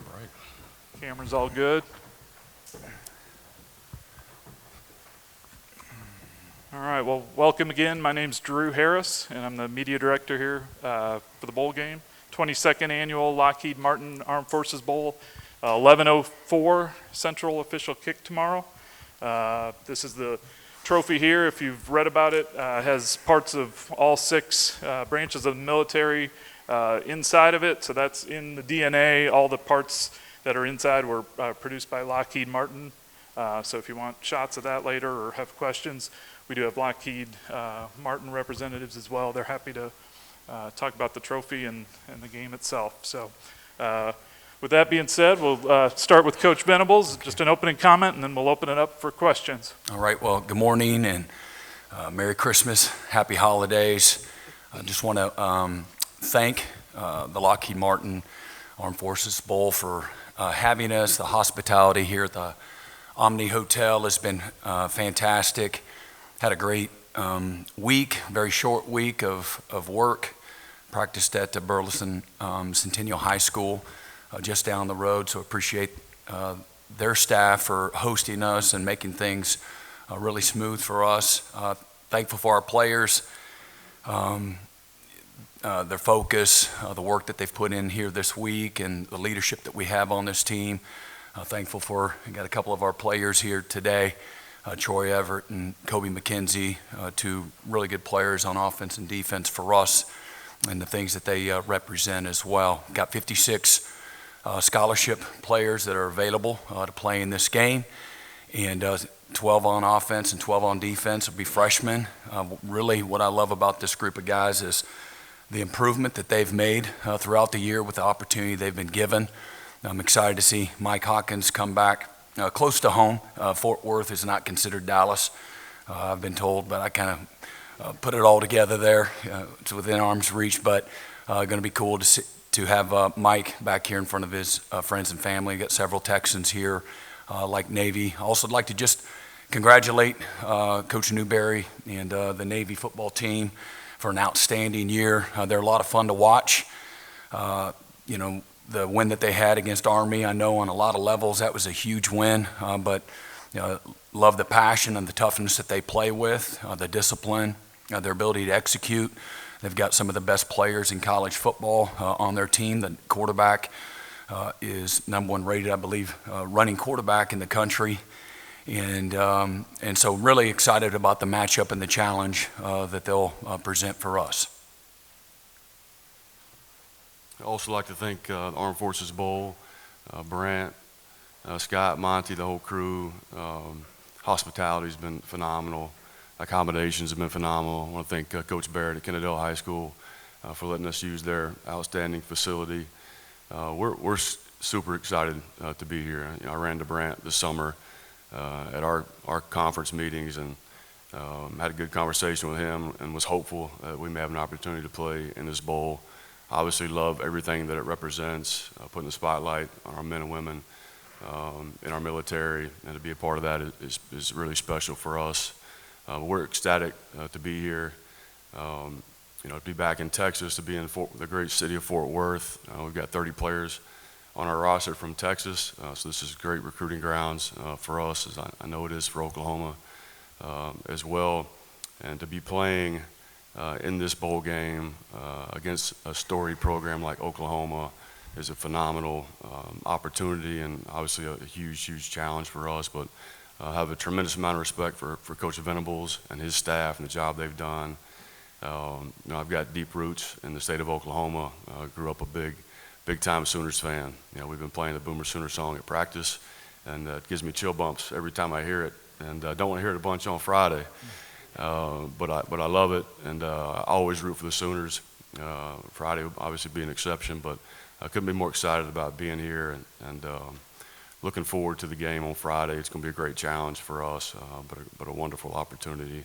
All right. Camera's all good. All right, well, welcome again. My name's Drew Harris, and I'm the media director here for the bowl game. 22nd annual Lockheed Martin Armed Forces Bowl, 11:04 Central official kick tomorrow. This is the trophy here. If you've read about it, has parts of all six branches of the military inside of it. So that's in the DNA. All the parts that are inside were produced by Lockheed Martin. So if you want shots of that later or have questions, we do have Lockheed Martin representatives as well. They're happy to talk about the trophy and the game itself. So with that being said, we'll start with Coach Venables, just an opening comment, and then we'll open it up for questions. All right, well, good morning and Merry Christmas, Happy Holidays. I just want to thank the Lockheed Martin Armed Forces Bowl for having us. The hospitality here at the Omni Hotel has been fantastic. Had a great week, very short week of work. Practiced at the Burleson Centennial High School just down the road, so appreciate their staff for hosting us and making things really smooth for us. Thankful for our players, their focus, the work that they've put in here this week, and the leadership that we have on this team. Thankful for, we got a couple of our players here today, Troy Everett and Kobe McKenzie, two really good players on offense and defense for us, and the things that they represent as well. Got 56 scholarship players that are available to play in this game, and 12 on offense and 12 on defense will be freshmen. Really what I love about this group of guys is the improvement that they've made throughout the year with the opportunity they've been given. I'm excited to see Mike Hawkins come back close to home. Fort Worth is not considered Dallas, I've been told, but I kind of put it all together there. It's within arm's reach, but going to be cool to have Mike back here in front of his friends and family. Got several Texans here, like Navy. Also like to just congratulate Coach Newberry and the Navy football team for an outstanding year. They're a lot of fun to watch. You know, the win that they had against Army, I know on a lot of levels that was a huge win, but you know, love the passion and the toughness that they play with, the discipline, their ability to execute. They've got some of the best players in college football on their team. The quarterback is #1 rated, I believe, running quarterback in the country. And so really excited about the matchup and the challenge that they'll present for us. I'd also like to thank the Armed Forces Bowl, Brent, Scott, Monty, the whole crew. Hospitality's been phenomenal. Accommodations have been phenomenal. I want to thank Coach Barrett at Kennedale High School for letting us use their outstanding facility. We're super excited to be here. You know, I ran to Brent this summer at our conference meetings and had a good conversation with him and was hopeful that we may have an opportunity to play in this bowl. Obviously love everything that it represents, putting the spotlight on our men and women in our military, and to be a part of that is really special for us. We're ecstatic to be here, you know, to be back in Texas, to be in the great city of Fort Worth. We've got 30 players on our roster from Texas, so this is great recruiting grounds for us, as I know it is for Oklahoma as well. And to be playing in this bowl game against a storied program like Oklahoma is a phenomenal opportunity, and obviously a huge challenge for us. But I have a tremendous amount of respect for Coach Venables and his staff and the job they've done. You know, I've got deep roots in the state of Oklahoma. Grew up a big time Sooners fan. You know, we've been playing the Boomer Sooner song at practice, and it gives me chill bumps every time I hear it. And I don't want to hear it a bunch on Friday. But I love it, and I always root for the Sooners. Friday will obviously be an exception, but I couldn't be more excited about being here and looking forward to the game on Friday. It's going to be a great challenge for us, but a wonderful opportunity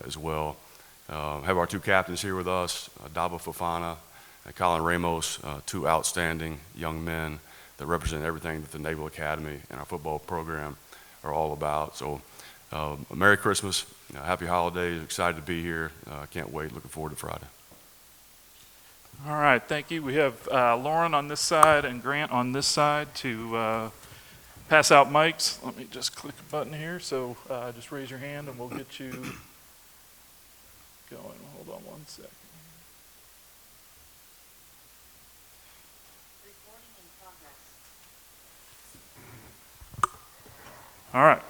as well. Have our two captains here with us, Daba Fofana and Colin Ramos, two outstanding young men that represent everything that the Naval Academy and our football program are all about. So Merry Christmas, Happy Holidays, excited to be here. Can't wait, looking forward to Friday. All right, thank you. We have Lauren on this side and Grant on this side to pass out mics. Let me just click a button here. So just raise your hand and we'll get you going. Hold on one second. All right.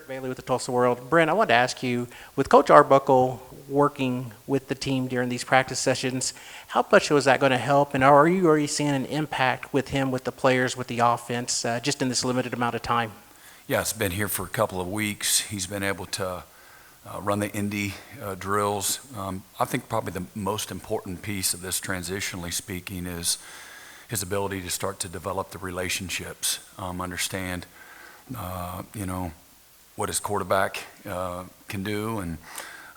Bailey with the Tulsa World. Brent, I wanted to ask you, with Coach Arbuckle working with the team during these practice sessions, how much was that going to help? And are you already seeing an impact with him, with the players, with the offense, just in this limited amount of time? Yeah, it's been here for a couple of weeks. He's been able to run the Indy drills. I think probably the most important piece of this, transitionally speaking, is his ability to start to develop the relationships, understand, what his quarterback can do and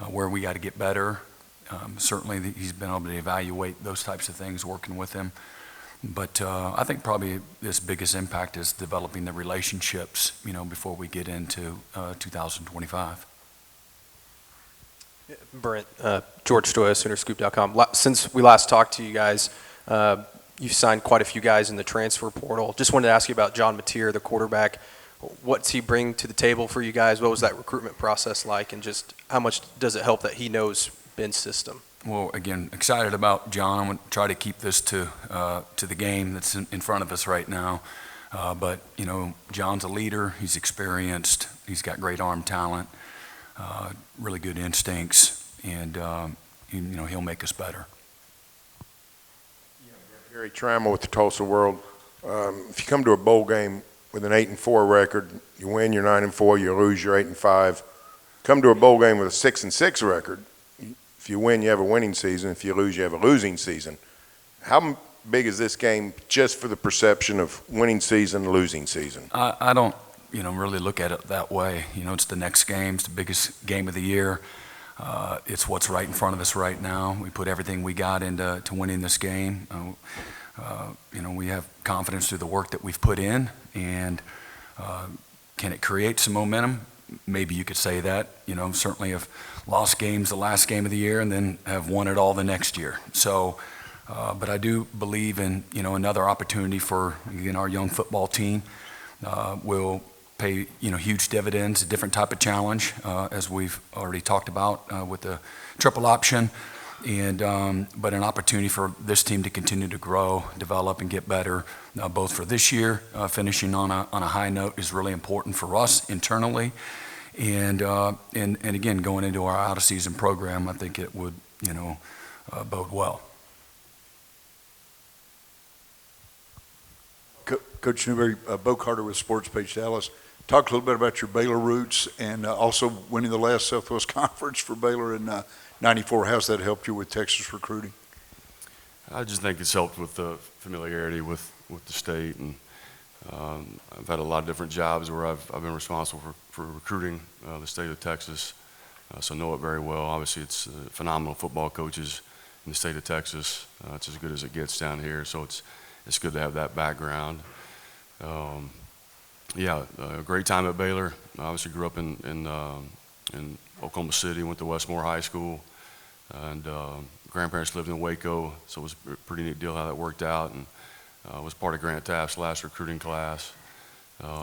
where we got to get better. Certainly he's been able to evaluate those types of things working with him. But I think probably his biggest impact is developing the relationships, before we get into 2025. Brent, George Stoya, SoonerScoop.com. Since we last talked to you guys, you've signed quite a few guys in the transfer portal. Just wanted to ask you about John Mateer, the quarterback. What's he bring to the table for you guys? What was that recruitment process like? And just how much does it help that he knows Ben's system? Well, again, excited about John. I'm going to try to keep this to the game that's in front of us right now. But John's a leader. He's experienced. He's got great arm talent, really good instincts, and he'll make us better. Gary Trammell with the Tulsa World. If you come to a bowl game with an 8-4 record, you win, you're 9-4, you lose, you're 8-5. Come to a bowl game with a 6-6 record. If you win, you have a winning season. If you lose, you have a losing season. How big is this game just for the perception of winning season, losing season? I don't, really look at it that way. It's the next game. It's the biggest game of the year. It's what's right in front of us right now. We put everything we got into winning this game. We have confidence through the work that we've put in, and can it create some momentum? Maybe you could say that. Certainly have lost games the last game of the year and then have won it all the next year. So, but I do believe in, another opportunity for, again, our young football team will pay, huge dividends, a different type of challenge, as we've already talked about with the triple option. And but an opportunity for this team to continue to grow, develop, and get better, both for this year. Finishing on a high note is really important for us internally, and again, going into our out of season program, I think it would bode well. Coach Newberry, Bo Carter with Sports Page Dallas. Talk a little bit about your Baylor roots and also winning the last Southwest Conference for Baylor in '94. How's that helped you with Texas recruiting? I just think it's helped with the familiarity with the state, and I've had a lot of different jobs where I've been responsible for recruiting the state of Texas, so know it very well. Obviously, it's phenomenal football coaches in the state of Texas. It's as good as it gets down here, so it's good to have that background. Great time at Baylor. I obviously grew up in Oklahoma City, went to Westmore High School, and grandparents lived in Waco, so it was a pretty neat deal how that worked out, and was part of Grant Taft's last recruiting class.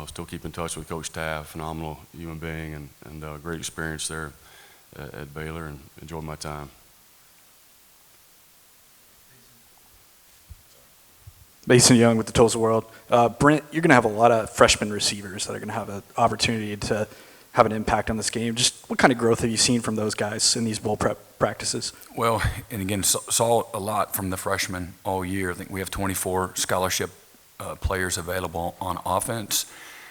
Still keep in touch with Coach Taft, phenomenal human being, and great experience there at Baylor, and enjoyed my time. Mason Young with the Tulsa World. Brent, you're going to have a lot of freshman receivers that are going to have an opportunity to have an impact on this game. Just what kind of growth have you seen from those guys in these bowl prep practices? Well, and again, saw a lot from the freshmen all year. I think we have 24 scholarship players available on offense,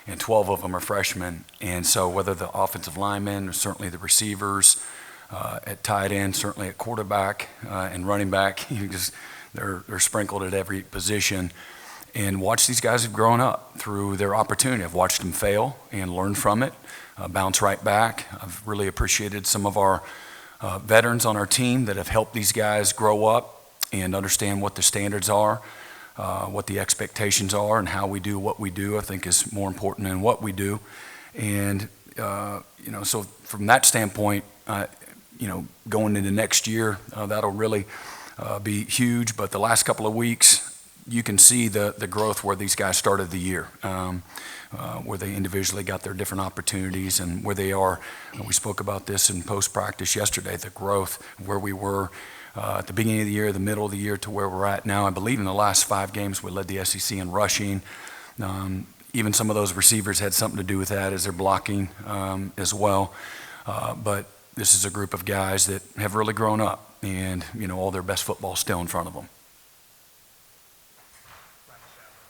and 12 of them are freshmen. And so whether the offensive linemen, or certainly the receivers, at tight end, certainly at quarterback and running back, they're sprinkled at every position. And watch these guys have grown up through their opportunity. I've watched them fail and learn from it, bounce right back. I've really appreciated some of our veterans on our team that have helped these guys grow up and understand what the standards are, what the expectations are, and how we do what we do, I think is more important than what we do. And so from that standpoint, going into next year, that'll really be huge. But the last couple of weeks, you can see the growth where these guys started the year, where they individually got their different opportunities and where they are. We spoke about this in post-practice yesterday, the growth, where we were at the beginning of the year, the middle of the year, to where we're at now. I believe in the last 5 games, we led the SEC in rushing. Even some of those receivers had something to do with that as they're blocking as well. But this is a group of guys that have really grown up, and, all their best football is still in front of them.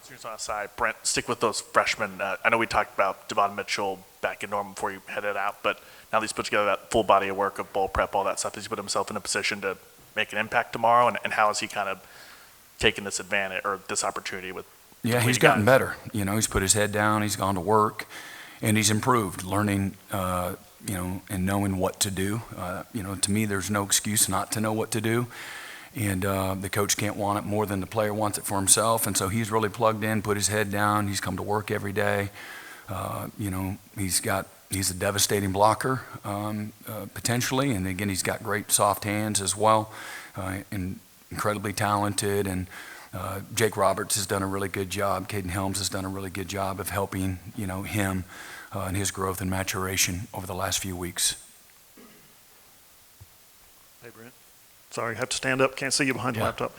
Here's on the side. Brent, stick with those freshmen. I know we talked about Devon Mitchell back in Norman before you headed out, but now that he's put together that full body of work of bowl prep, all that stuff, has he put himself in a position to make an impact tomorrow? And how has he kind of taken this advantage or this opportunity with? Yeah, he's gotten better. He's put his head down, he's gone to work, and he's improved, learning, and knowing what to do. To me, there's no excuse not to know what to do. And the coach can't want it more than the player wants it for himself. And so he's really plugged in, put his head down. He's come to work every day. He's a devastating blocker, potentially. And again, he's got great soft hands as well, and incredibly talented. And Jake Roberts has done a really good job. Caden Helms has done a really good job of helping, him and his growth and maturation over the last few weeks. Hey, Brent. Sorry, I have to stand up. Can't see you behind the laptop.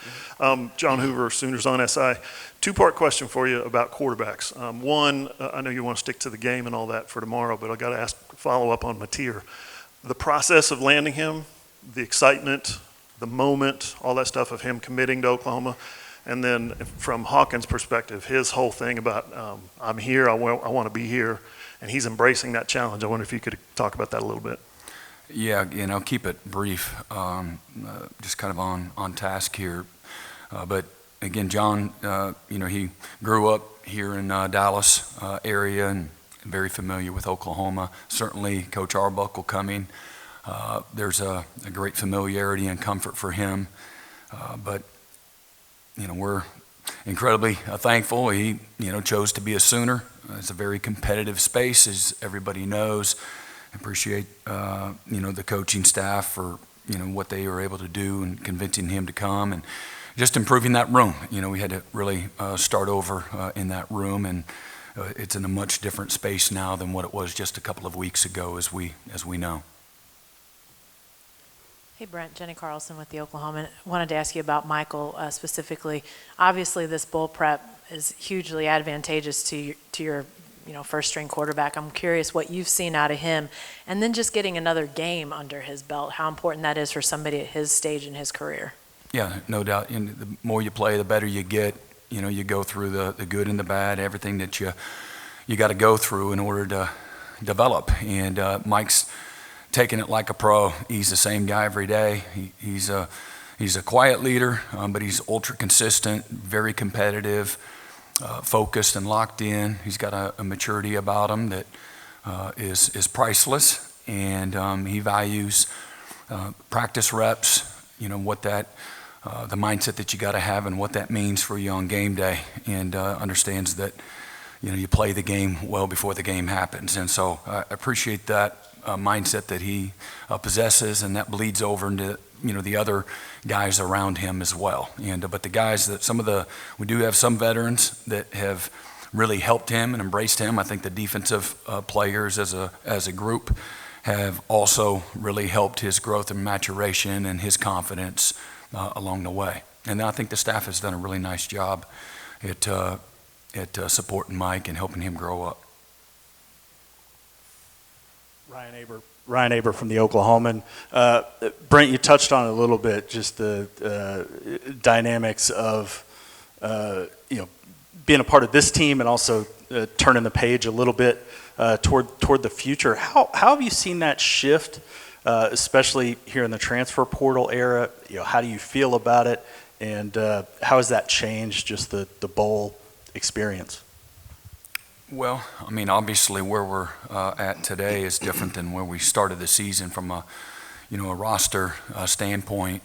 John Hoover, Sooners on SI. 2-part question for you about quarterbacks. One, I know you want to stick to the game and all that for tomorrow, but I got to follow up on Mateer. The process of landing him, the excitement, the moment, all that stuff of him committing to Oklahoma, and then from Hawkins' perspective, his whole thing about I'm here, I want to be here, and he's embracing that challenge. I wonder if you could talk about that a little bit. Yeah, keep it brief, just kind of on task here. But again, John, he grew up here in Dallas area and very familiar with Oklahoma. Certainly Coach Arbuckle coming. There's a great familiarity and comfort for him. But, we're incredibly thankful. He, chose to be a Sooner. It's a very competitive space, as everybody knows. Appreciate, the coaching staff for, what they were able to do and convincing him to come and just improving that room. We had to really start over in that room, and it's in a much different space now than what it was just a couple of weeks ago, as we know. Hey, Brent, Jenny Carlson with the Oklahoma. Wanted to ask you about Michael specifically. Obviously, this bowl prep is hugely advantageous to your first string quarterback. I'm curious what you've seen out of him, and then just getting another game under his belt, how important that is for somebody at his stage in his career. Yeah, no doubt. And the more you play, the better you get. You go through the good and the bad, everything that you got to go through in order to develop. And Mike's taking it like a pro. He's the same guy every day. He's a quiet leader, but he's ultra consistent, very competitive. Focused and locked in. He's got a maturity about him that is priceless, and he values practice reps. What that the mindset that you got to have and what that means for you on game day, and understands that you play the game well before the game happens. And so I appreciate that mindset that he possesses, and that bleeds over into the other guys around him as well. And but the guys we do have some veterans that have really helped him and embraced him. I think the defensive players as a group have also really helped his growth and maturation and his confidence along the way. And I think the staff has done a really nice job at supporting Mike and helping him grow up. Ryan Aber from the Oklahoman. Brent, you touched on it a little bit, just the dynamics of being a part of this team and also turning the page a little bit toward the future. How have you seen that shift, especially here in the transfer portal era? How do you feel about it, and how has that changed just the bowl experience? Well, obviously where we're at today is different than where we started the season from a roster standpoint.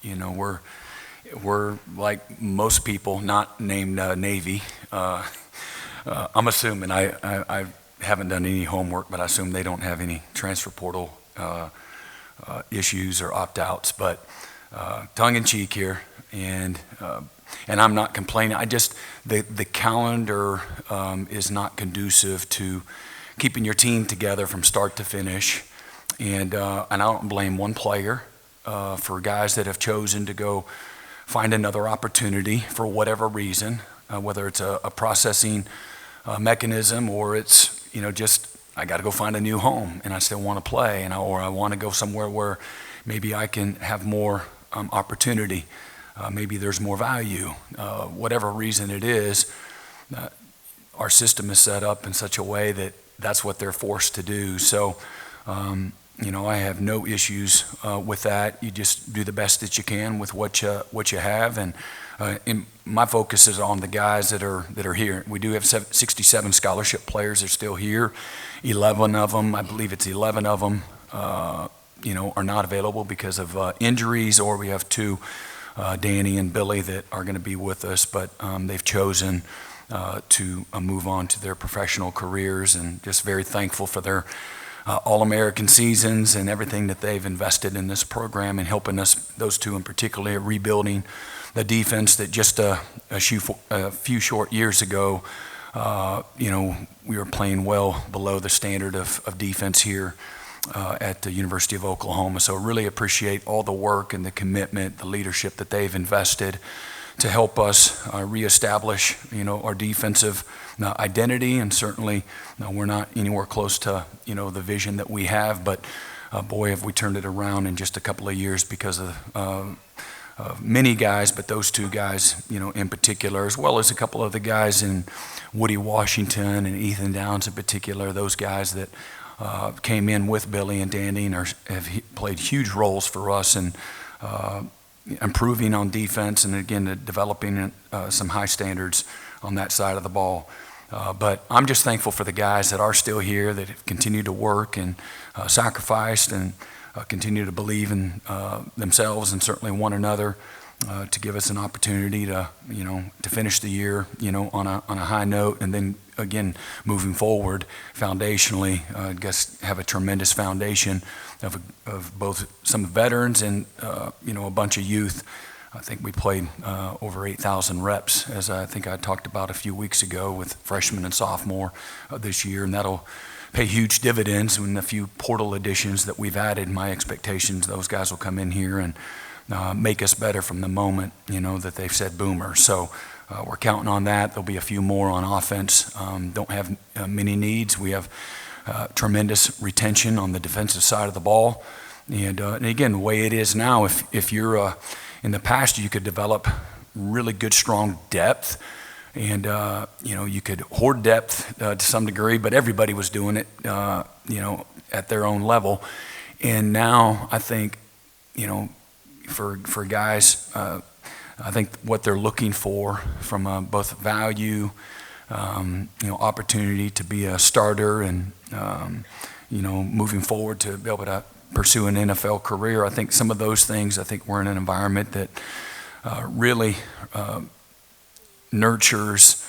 We're like most people, not named Navy. I'm assuming. I haven't done any homework, but I assume they don't have any transfer portal issues or opt-outs. But tongue-in-cheek here, and I'm not complaining. The calendar is not conducive to keeping your team together from start to finish, and I don't blame one player for guys that have chosen to go find another opportunity for whatever reason, whether it's a processing mechanism or it's just I got to go find a new home and I still want to play, or I want to go somewhere where maybe I can have more opportunity. Maybe there's more value. Whatever reason it is, our system is set up in such a way that that's what they're forced to do. So, I have no issues with that. You just do the best that you can with what you have, and my focus is on the guys that are here. We do have 67 scholarship players that are still here. 11 of them, I believe it's 11 of them, are not available because of injuries, or we have 2, Danny and Billy, that are going to be with us, but they've chosen to move on to their professional careers, and just very thankful for their All-American seasons and everything that they've invested in this program and helping us, those 2 in particular, rebuilding the defense that just a few short years ago, we were playing well below the standard of defense here at the University of Oklahoma. So really appreciate all the work and the commitment, the leadership that they've invested to help us reestablish, our defensive identity. And certainly, we're not anywhere close to, the vision that we have. But boy, have we turned it around in just a couple of years because of many guys, but those 2 guys, in particular, as well as a couple of the guys in Woody Washington and Ethan Downs in particular. Those guys that came in with Billy and Danny and have played huge roles for us in improving on defense, and again, developing some high standards on that side of the ball. But I'm just thankful for the guys that are still here, that have continued to work and sacrificed and continue to believe in themselves and certainly one another to give us an opportunity to finish the year on a high note, and then again moving forward foundationally, I guess have a tremendous foundation of both some veterans and a bunch of youth. I think we played over 8,000 reps, as I think I talked about a few weeks ago, with freshmen and sophomore this year, and that'll pay huge dividends. In a few portal additions that we've added, my expectations, those guys will come in here and make us better from the moment, that they've said boomer. So we're counting on that. There'll be a few more on offense. Don't have many needs. We have tremendous retention on the defensive side of the ball. And again, the way it is now, if you're in the past, you could develop really good, strong depth. And, you could hoard depth to some degree, but everybody was doing it, at their own level. And now I think, for guys, I think what they're looking for from both value, opportunity to be a starter and, moving forward to be able to pursue an NFL career. I think some of those things, I think we're in an environment that really nurtures,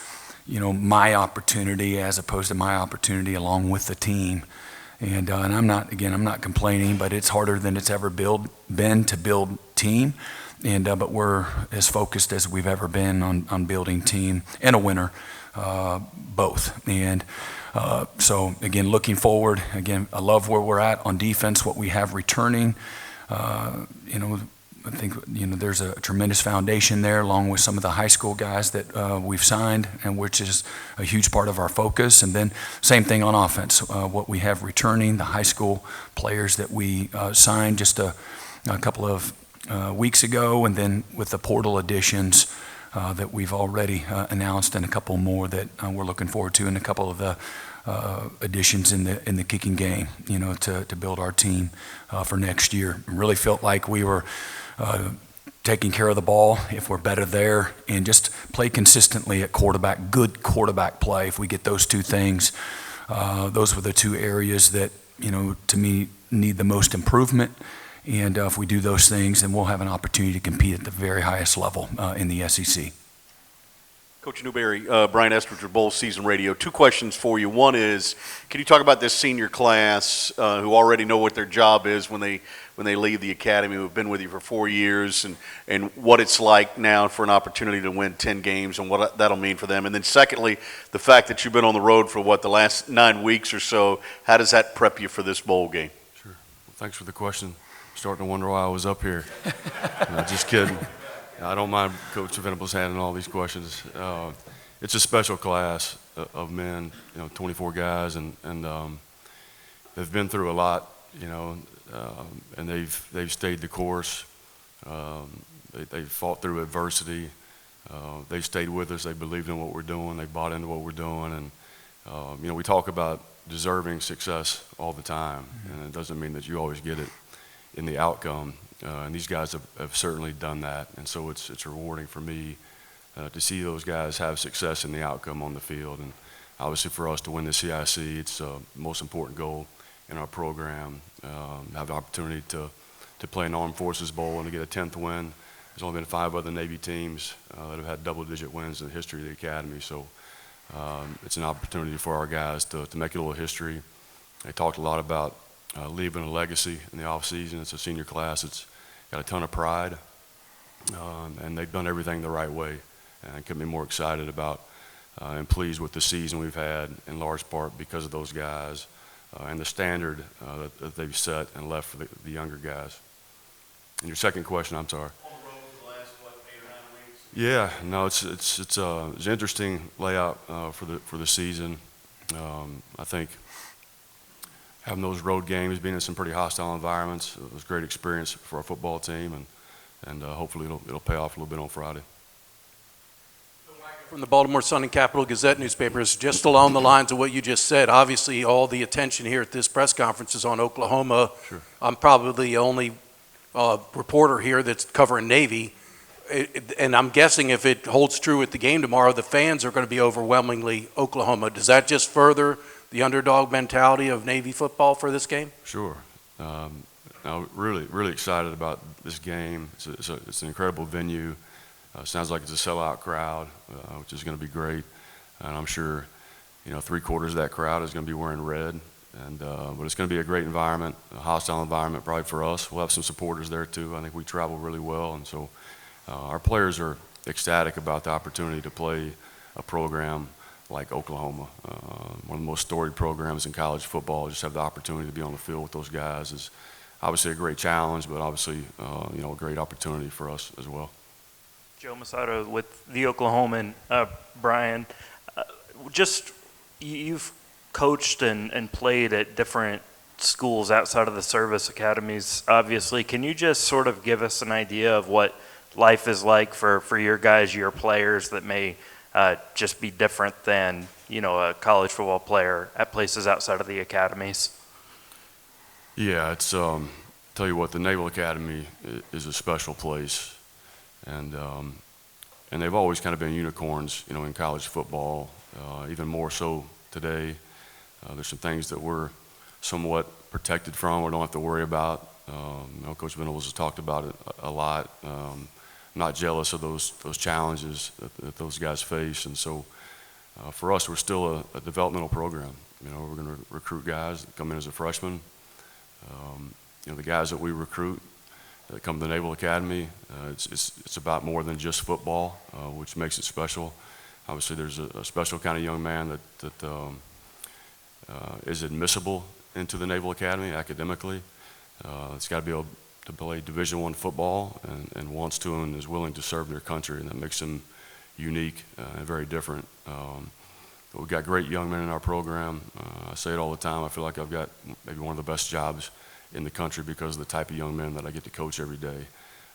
my opportunity as opposed to my opportunity along with the team. And I'm not complaining, but it's harder than it's ever been to build team. And but we're as focused as we've ever been on building team and a winner, both. And so again, looking forward, again, I love where we're at on defense, what we have returning. I think there's a tremendous foundation there, along with some of the high school guys that we've signed, and which is a huge part of our focus. And then same thing on offense, what we have returning, the high school players that we signed just a couple of weeks ago, and then with the portal additions that we've already announced, and a couple more that we're looking forward to, and a couple of the additions in the kicking game, to build our team for next year. Really felt like we were taking care of the ball, if we're better there, and just play consistently at quarterback, good quarterback play. If we get those 2 things, those were the 2 areas that, to me, need the most improvement. And if we do those things, then we'll have an opportunity to compete at the very highest level in the SEC. Coach Newberry, Brian Estridge with Bowl Season Radio. Two questions for you. One is, can you talk about this senior class who already know what their job is when they leave the academy, who have been with you for 4 years, and what it's like now for an opportunity to win 10 games and what that'll mean for them? And then secondly, the fact that you've been on the road for, the last 9 weeks or so, how does that prep you for this bowl game? Sure. Well, thanks for the question. Starting to wonder why I was up here. No, just kidding. I don't mind Coach Venables handling all these questions. It's a special class of men, 24 guys, and they've been through a lot, and they've stayed the course. They've fought through adversity. They stayed with us. They believed in what we're doing. They bought into what we're doing, and we talk about deserving success all the time, and it doesn't mean that you always get it in the outcome. And these guys have certainly done that, and so it's rewarding for me to see those guys have success in the outcome on the field. And obviously for us to win the CIC, it's the most important goal in our program. Have the opportunity to play an Armed Forces Bowl and to get a 10th win. There's only been 5 other Navy teams that have had double-digit wins in the history of the academy. So it's an opportunity for our guys to make a little history. They talked a lot about leaving a legacy in the offseason. It's a senior class. It's got a ton of pride, and they've done everything the right way. And I couldn't be more excited about and pleased with the season we've had, in large part because of those guys and the standard that they've set and left for the younger guys. And your second question, I'm sorry. On the road for the last, 8 or 9 weeks? Yeah, no, it's an interesting layout for the season. I think having those road games, being in some pretty hostile environments, it was a great experience for our football team, and hopefully it'll pay off a little bit on Friday. From the Baltimore Sun and Capital Gazette newspapers, just along the lines of what you just said, obviously all the attention here at this press conference is on Oklahoma. Sure. I'm probably the only reporter here that's covering Navy, and I'm guessing if it holds true at the game tomorrow, the fans are going to be overwhelmingly Oklahoma. Does that just further the underdog mentality of Navy football for this game? Sure. Now, really excited about this game. It's an incredible venue. Sounds like it's a sellout crowd, which is going to be great. And I'm sure, 3/4 of that crowd is going to be wearing red. But it's going to be a great environment, a hostile environment probably for us. We'll have some supporters there too. I think we travel really well, and so our players are ecstatic about the opportunity to play a program like Oklahoma, one of the most storied programs in college football. Just have the opportunity to be on the field with those guys is obviously a great challenge, but obviously a great opportunity for us as well. Joe Masato with the Oklahoman. Brian, you've coached and played at different schools outside of the service academies, obviously. Can you just sort of give us an idea of what life is like for your guys, your players that may just be different than, a college football player at places outside of the academies? Yeah, it's tell you what, the Naval Academy is a special place, and they've always kind of been unicorns, in college football, even more so today. There's some things that we're somewhat protected from or don't have to worry about. Coach Venables has talked about it a lot. Not jealous of those challenges that those guys face, and so for us, we're still a developmental program. We're going to recruit guys that come in as a freshman. The guys that we recruit that come to the Naval Academy, it's about more than just football, which makes it special. Obviously, there's a special kind of young man that is admissible into the Naval Academy academically. It's got to be able to play Division I football and wants to and is willing to serve their country, and that makes them unique and very different. But we've got great young men in our program. I say it all the time. I feel like I've got maybe one of the best jobs in the country because of the type of young men that I get to coach every day,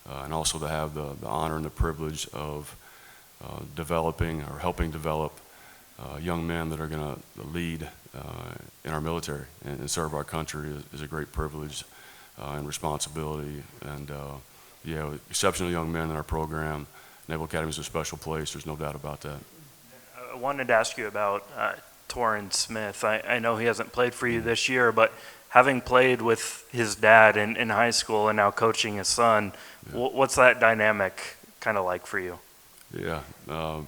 and also to have the honor and the privilege of developing or helping develop young men that are going to lead in our military and serve our country is a great privilege and responsibility. And exceptional young men in our program. Naval Academy is a special place. There's no doubt about that. I wanted to ask you about Torrin Smith. I know he hasn't played for you this year, but having played with his dad in high school and now coaching his son, what's that dynamic kind of like for you? Yeah,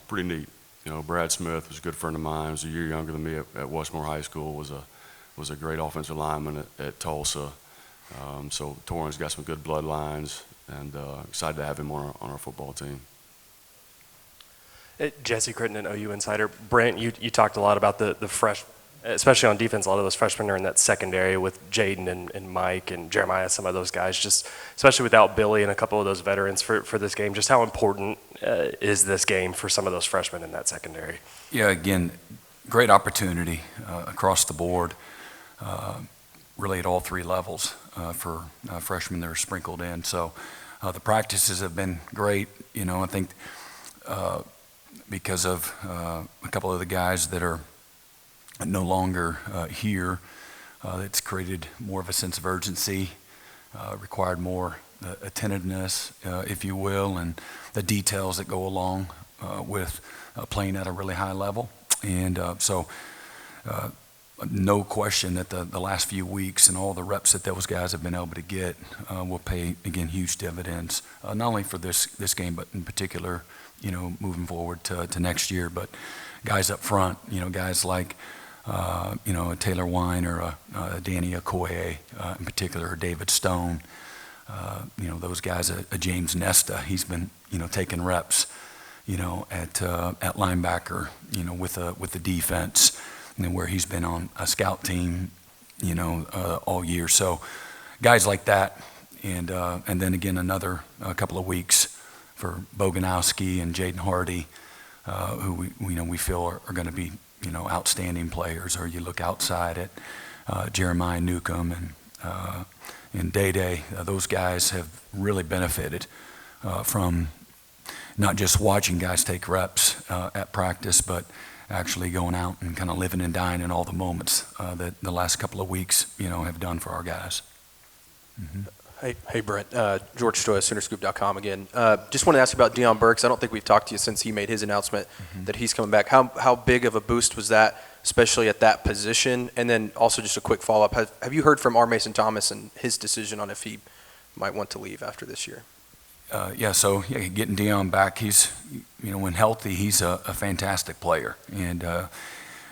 pretty neat. Brad Smith was a good friend of mine. He was a year younger than me at Westmore High School. Was a great offensive lineman at Tulsa. So Torrin's got some good bloodlines, and excited to have him on our football team. Jesse Crittenden, OU Insider. Brent, you talked a lot about the fresh, especially on defense. A lot of those freshmen are in that secondary with Jaden and Mike and Jeremiah, some of those guys, just especially without Billy and a couple of those veterans for this game. Just how important is this game for some of those freshmen in that secondary? Yeah, again, great opportunity across the board, really at all three levels for freshmen that are sprinkled in. So the practices have been great. I think because of a couple of the guys that are no longer here, it's created more of a sense of urgency, required more attentiveness, if you will, and the details that go along with playing at a really high level. And so no question that the last few weeks and all the reps that those guys have been able to get will pay, again, huge dividends, not only for this game, but in particular, moving forward to next year. But guys up front, guys like, a Taylor Wine or a Danny Okoye in particular, or David Stone, those guys, a James Nesta, he's been, taking reps, at linebacker, with the defense, and where he's been on a scout team, all year. So guys like that, and then again another couple of weeks for Boganowski and Jaden Hardy, who we feel are going to be outstanding players. Or you look outside at Jeremiah Newcomb and Day. Those guys have really benefited from not just watching guys take reps at practice, but actually going out and kind of living and dying in all the moments that the last couple of weeks, have done for our guys. Mm-hmm. Hey Brent, George Stoya, Soonerscoop.com again. Just want to ask you about Deion Burks. I don't think we've talked to you since he made his announcement that he's coming back. How big of a boost was that, especially at that position? And then also just a quick follow-up. Have you heard from R. Mason Thomas and his decision on if he might want to leave after this year? So getting Deion back, he's, when healthy, he's a fantastic player. And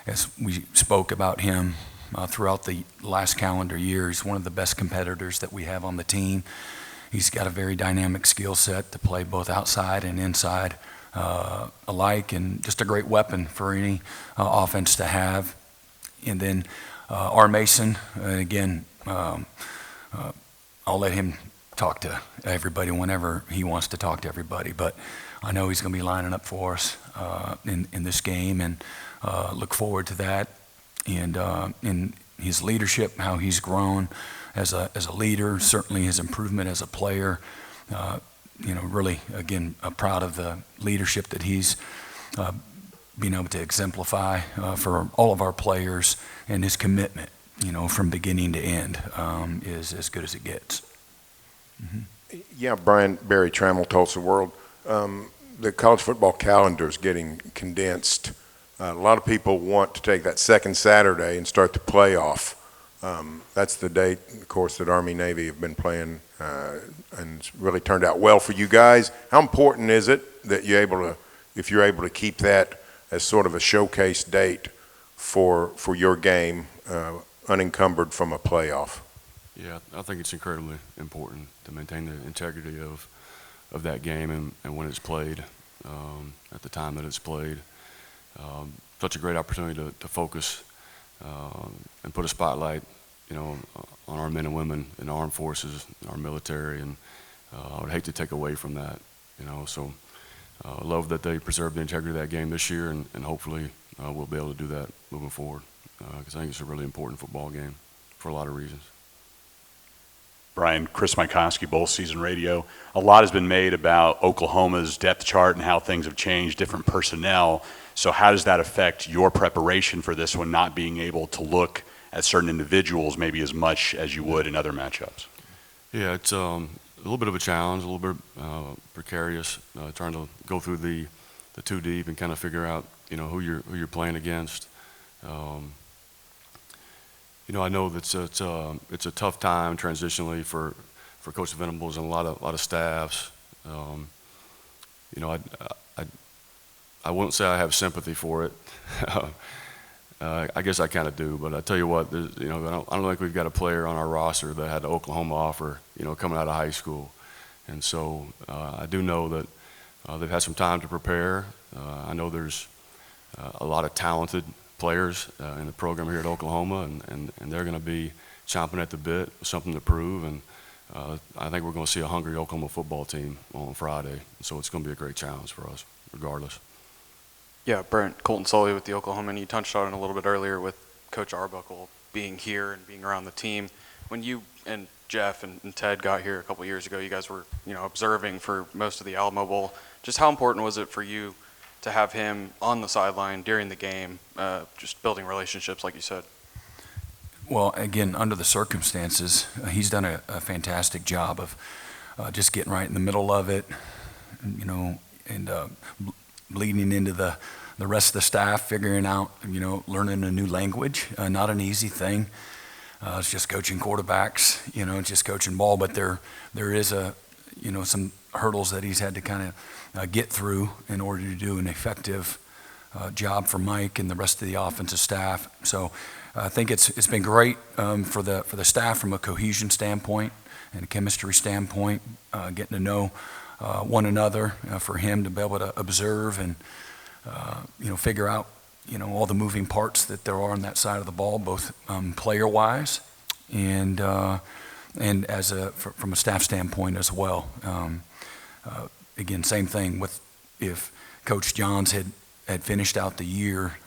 as we spoke about him throughout the last calendar year, he's one of the best competitors that we have on the team. He's got a very dynamic skill set to play both outside and inside alike, and just a great weapon for any offense to have. And then R. Mason, again, I'll let him talk to everybody whenever he wants to talk to everybody, but I know he's going to be lining up for us in this game, and look forward to that. And in his leadership, how he's grown as a leader, certainly his improvement as a player, really, again, proud of the leadership that he's been able to exemplify for all of our players, and his commitment, from beginning to end is as good as it gets. Mm-hmm. Yeah, Brian Barry Trammell, Tulsa World. The college football calendar is getting condensed. A lot of people want to take that second Saturday and start the playoff. That's the date, of course, that Army Navy have been playing, and it's really turned out well for you guys. How important is it that if you're able to keep that as sort of a showcase date for your game, unencumbered from a playoff? Yeah, I think it's incredibly important to maintain the integrity of that game and when it's played, at the time that it's played. Such a great opportunity to focus and put a spotlight, on our men and women in the armed forces, our military, and I would hate to take away from that, So I love that they preserved the integrity of that game this year, and hopefully we'll be able to do that moving forward, because I think it's a really important football game for a lot of reasons. Brian, Chris Mikoski, Bowl Season Radio. A lot has been made about Oklahoma's depth chart and how things have changed, different personnel. So how does that affect your preparation for this one, not being able to look at certain individuals maybe as much as you would in other matchups? Yeah, it's a little bit of a challenge, a little bit precarious, trying to go through the two deep and kind of figure out, who you're playing against. I know that it's a tough time transitionally for Coach Venables and a lot of staffs. I won't say I have sympathy for it. I guess I kind of do, but I tell you what, you know, I don't think we've got a player on our roster that had the Oklahoma offer, you know, coming out of high school. And so I do know that they've had some time to prepare. I know there's a lot of talented players in the program here at Oklahoma, and they're going to be chomping at the bit with something to prove. And I think we're going to see a hungry Oklahoma football team on Friday. So it's going to be a great challenge for us, regardless. Yeah, Brent, Colton Sully with the Oklahoman. You touched on it a little bit earlier with Coach Arbuckle being here and being around the team. When you and Jeff and Ted got here a couple years ago, you guys were, you know, observing for most of the Alamo Bowl. Just how important was it for you to have him on the sideline during the game, just building relationships, like you said? Well, again, under the circumstances, he's done a fantastic job of just getting right in the middle of it, you know, and bleeding into the rest of the staff, figuring out, you know, learning a new language, not an easy thing. It's just coaching quarterbacks, you know, just coaching ball, but there is you know, some hurdles that he's had to kind of get through in order to do an effective job for Mike and the rest of the offensive staff. So I think it's been great for the staff from a cohesion standpoint and a chemistry standpoint, getting to know one another, for him to be able to observe and you know, figure out, you know, all the moving parts that there are on that side of the ball, both player-wise and as from a staff standpoint as well. Again, same thing with if Coach Johns had finished out the year,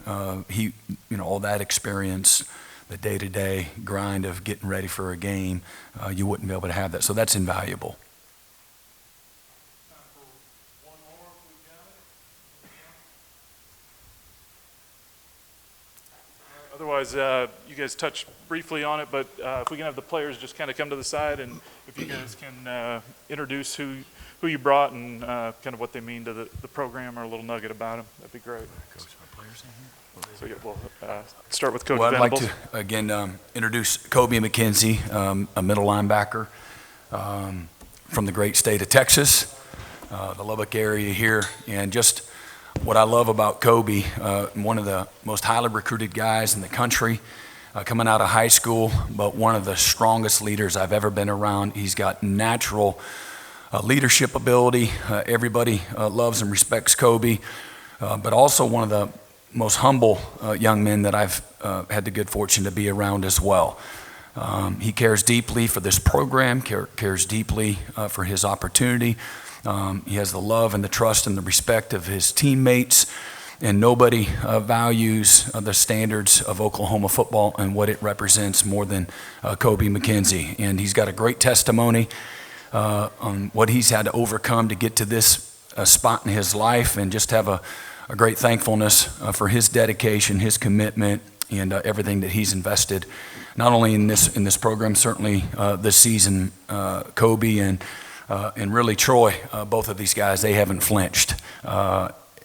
he, you know, all that experience, the day-to-day grind of getting ready for a game, you wouldn't be able to have that. So that's invaluable. Otherwise, you guys touched briefly on it, but if we can have the players just kind of come to the side, and if you guys can introduce who you brought and kind of what they mean to the program or a little nugget about them, that'd be great. So yeah, we'll start with Coach Venables. I'd like to, again, introduce Kobe McKenzie, a middle linebacker from the great state of Texas, the Lubbock area here, and just what I love about Kobe, one of the most highly recruited guys in the country, coming out of high school, but one of the strongest leaders I've ever been around. He's got natural leadership ability. Everybody loves and respects Kobe, but also one of the most humble young men that I've had the good fortune to be around as well. He cares deeply for this program, cares deeply for his opportunity. He has the love and the trust and the respect of his teammates, and nobody values the standards of Oklahoma football and what it represents more than Kobe McKenzie. And he's got a great testimony on what he's had to overcome to get to this spot in his life, and just have a great thankfulness for his dedication, his commitment, and everything that he's invested, not only in this program, certainly this season. Kobe and really Troy, both of these guys, they haven't flinched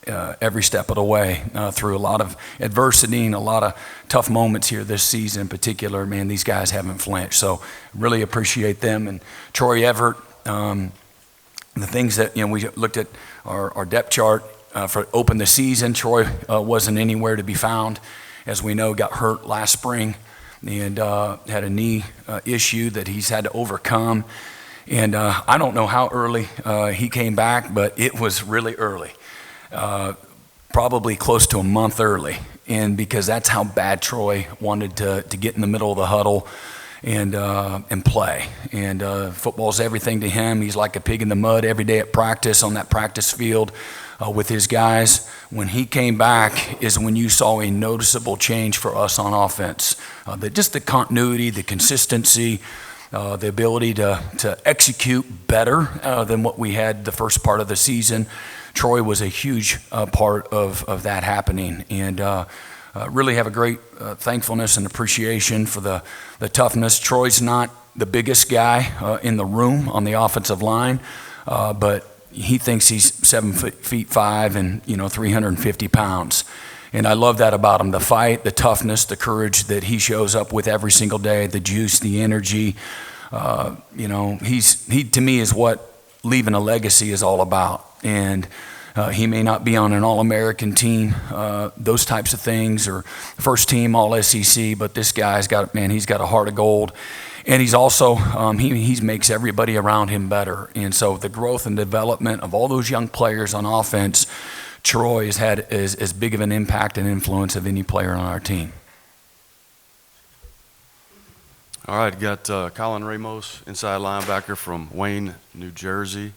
every step of the way through a lot of adversity and a lot of tough moments here this season in particular. Man, these guys haven't flinched, so really appreciate them. And Troy Everett, the things that, you know, we looked at our depth chart for open the season. Troy wasn't anywhere to be found, as we know, got hurt last spring and had a knee issue that he's had to overcome. And I don't know how early he came back, but it was really early, probably close to a month early. And because that's how bad Troy wanted to get in the middle of the huddle and play. And football's everything to him. He's like a pig in the mud every day at practice, on that practice field with his guys. When he came back is when you saw a noticeable change for us on offense. Just the continuity, the consistency, the ability to execute better than what we had the first part of the season. Troy was a huge part of that happening, and really have a great thankfulness and appreciation for the toughness. Troy's not the biggest guy in the room on the offensive line, but he thinks he's 7'5" and 350 pounds. And I love that about him, the fight, the toughness, the courage that he shows up with every single day, the juice, the energy. He to me is what leaving a legacy is all about. And He may not be on an All-American team, those types of things, or first team All-SEC, but this guy's got, man, he's got a heart of gold. And he's also, he makes everybody around him better. And so the growth and development of all those young players on offense, Troy has had as big of an impact and influence of any player on our team. All right, got Colin Ramos, inside linebacker from Wayne, New Jersey.